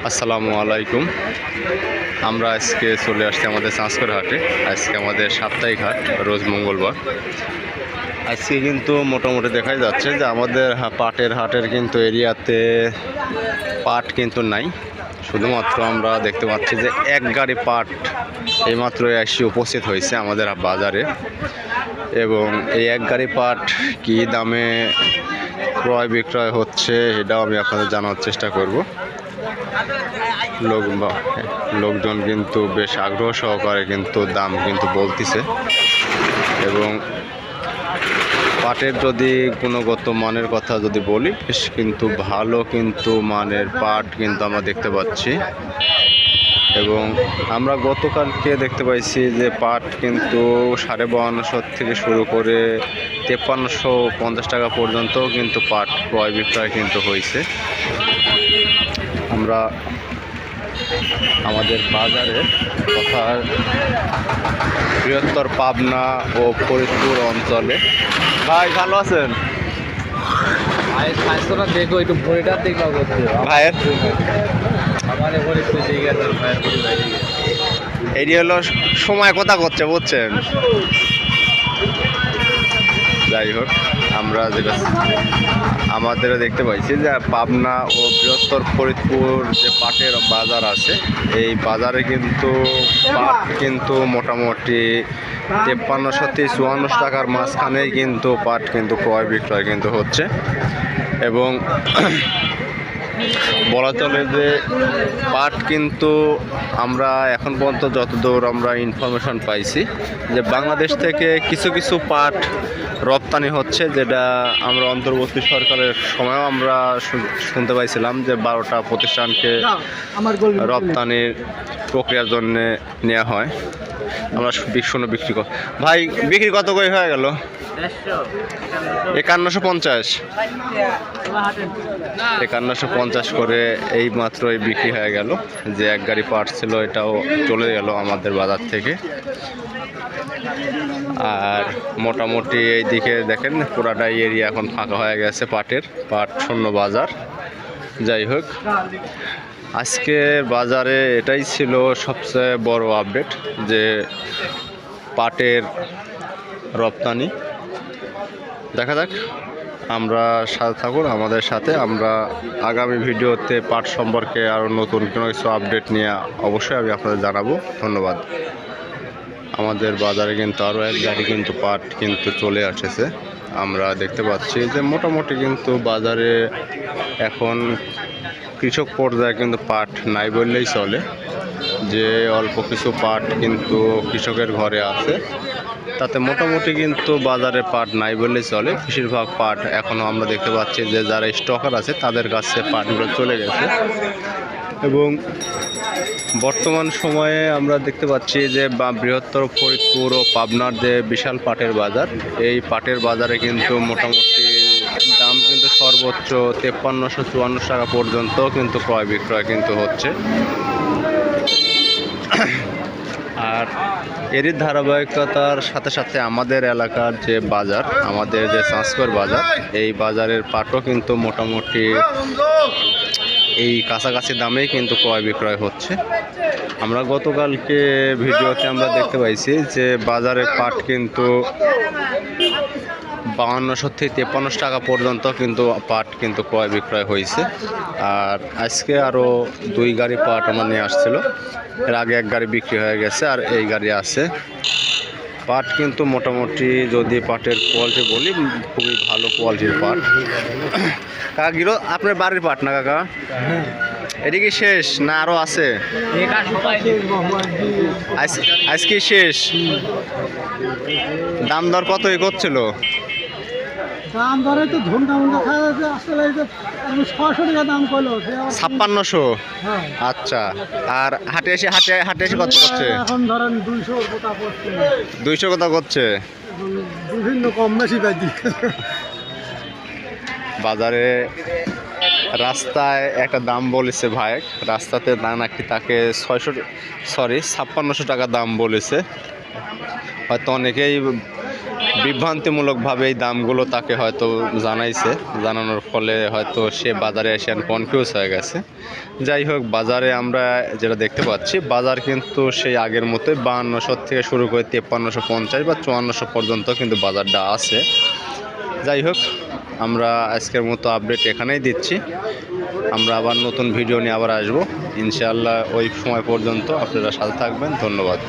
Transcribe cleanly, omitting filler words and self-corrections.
আসসালামু আলাইকুম। আমরা আজকে চলে আসছি আমাদের চাঁচকর হাটে। আজকে আমাদের সাপ্তাহিক হাট, রোজ মঙ্গলবার। আজকে কিন্তু মোটামুটি দেখাই যাচ্ছে যে আমাদের পাটের হাটের কিন্তু এরিয়াতে পাট কিন্তু নাই। শুধুমাত্র আমরা দেখতে পাচ্ছি যে এক গাড়ি পাট এইমাত্র এসে উপস্থিত হয়েছে আমাদের বাজারে, এবং এই এক গাড়ি পাট কী দামে ক্রয় বিক্রয় হচ্ছে এটাও আমি আপনাদের জানার চেষ্টা করব। লোকজন কিন্তু বেশ আগ্রহ সহকারে কিন্তু দাম কিন্তু বলতেছে, এবং পাটের যদি গুণগত মানের কথা যদি বলি, বেশ কিন্তু ভালো কিন্তু মানের পাট কিন্তু আমরা দেখতে পাচ্ছি। এবং আমরা গতকালকে দেখতে পাইছি যে পাট কিন্তু 5250 থেকে শুরু করে 5350 টাকা পর্যন্ত কিন্তু পাট ক্রয় বিক্রয় কিন্তু হয়েছে। আমরা আমাদের বাজারে তথা বৃহত্তর পাবনা ও ফরিদপুর অঞ্চলে। ভাই ভালো আছেন? দেখো একটু ভরিটার দেখলাম ভাইয়ের এটি হলো সময় কথা করছে, বুঝছেন? যাই হোক, আমরা যেটা আমাদেরও দেখতে পাইছি যে পাবনা ও বৃহত্তর ফরিদপুর যে পাটের বাজার আছে, এই বাজারে কিন্তু পাট কিন্তু মোটামুটি 5300 থেকে 5400 টাকার মাঝখানেই কিন্তু পাট কিন্তু ক্রয় বিক্রয় কিন্তু হচ্ছে। এবং বলা চলে যে পাট কিন্তু আমরা এখন পর্যন্ত যতদূর আমরা ইনফরমেশন পাইছি যে বাংলাদেশ থেকে কিছু কিছু পাট রপ্তানি হচ্ছে, যেটা আমরা অন্তর্বর্তী সরকারের সময়ও আমরা শুনতে পাইছিলাম যে 12টা প্রতিষ্ঠানকে রপ্তানির প্রক্রিয়ার জন্য নেওয়া হয়। আমরা বিক্রি ভাই বিক্রি কত করে হয়ে গেল? 5150 5150 করে এই মাত্রই বিক্রি হয়ে গেল। যে এক গাড়ি পাট ছিল এটাও চলে গেল আমাদের বাজার থেকে। আর মোটামুটি এই দিকে দেখেন পুরাটাই এরিয়া এখন ফাঁকা হয়ে গেছে, পাট শূন্য বাজার। যাই হোক, আজকে বাজারে এটাই ছিল সবচেয়ে বড় আপডেট যে পাটের রপ্তানি। দেখা যাক, আমরা সাথে থাকুন আমাদের সাথে। আমরা আগামী ভিডিওতে পাট সম্পর্কে আরও নতুন কোনো কিছু আপডেট নিয়ে অবশ্যই আমি আপনাদের জানাবো। ধন্যবাদ। আমাদের বাজারে কিন্তু আরও এক গাড়ি কিন্তু পাট কিন্তু চলে আসছে। আমরা দেখতে পাচ্ছি যে মোটামুটি কিন্তু বাজারে এখন কৃষক পর্যায়ে কিন্তু পাট নাই বললেই চলে, যে অল্প কিছু পাট কিন্তু কৃষকের ঘরে আছে, তাতে মোটামুটি কিন্তু বাজারে পাট নাই বললেই চলে। বেশিরভাগ পাট এখনও আমরা দেখতে পাচ্ছি যে যারা স্টকার আছে তাদের কাছে পাটগুলো চলে গেছে। এবং বর্তমান সময়ে আমরা দেখতে পাচ্ছি যে বৃহত্তর ফরিদপুর ও পাবনার যে বিশাল পাটের বাজার, এই পাটের বাজারে কিন্তু মোটামুটি দাম কিন্তু সর্বোচ্চ 5354 টাকা পর্যন্ত কিন্তু ক্রয় বিক্রয় কিন্তু হচ্ছে। আর এরই ধারাবাহিকতার সাথে সাথে আমাদের এলাকার যে বাজার, আমাদের যে চাঁচকর বাজার, এই বাজারের পাটও কিন্তু মোটামুটি এই কাছাকাছি দামেই কিন্তু ক্রয় বিক্রয় হচ্ছে। আমরা গতকালকে ভিডিওতে আমরা দেখতে পাইছি যে বাজারে পাট কিন্তু 5200 থেকে 5300 টাকা পর্যন্ত কিন্তু পাট কিন্তু ক্রয় বিক্রয় হয়েছে। আর আজকে আরও 2 গাড়ি পাট আমার নিয়ে আসছিল। এর আগে এক গাড়ি বিক্রি হয়ে গেছে, আর এই গাড়ি আছে। পাট কিন্তু মোটামুটি যদি পাটের কোয়ালিটি বলি, খুবই ভালো কোয়ালিটির পাট। কাকা গিরো আপনার বাড়ির পাট না কাকা? এদিকে শেষ না আরও আছে? আজকে শেষ। দাম দর কত করছিল? দাম ধরে তো ধুমধাম খাওয়া আসলে 600 টাকা দাম করলো 5600। আচ্ছা, আর হাটে এসে কত করছে? এখন ধরেন 200 কথা করছে। 200 কথা করছে। বিভিন্ন কম বেশি পাইছি বাজারে। রাস্তায় একটা দাম বলেছে ভাই, রাস্তাতে নাকি তাকে 5600 টাকা দাম বলেছে। হয়তো অনেকেই বিভ্রান্তিমূলকভাবে এই দামগুলো তাকে হয়তো জানানোর ফলে হয়তো সে বাজারে এসে কনফিউজ হয়ে গেছে। যাই হোক, বাজারে আমরা যেটা দেখতে পাচ্ছি, বাজার কিন্তু সেই আগের মতোই 5200 থেকে শুরু করে 5350 বা 5400 পর্যন্ত কিন্তু বাজারটা আছে। যাই হোক, আমরা আজকের মতো আপডেট এখানেই দিচ্ছি। আমরা আবার নতুন ভিডিও নিয়ে আবার আসবো ইনশাআল্লাহ। ওই সময় পর্যন্ত আপনারা সাথে থাকবেন। ধন্যবাদ।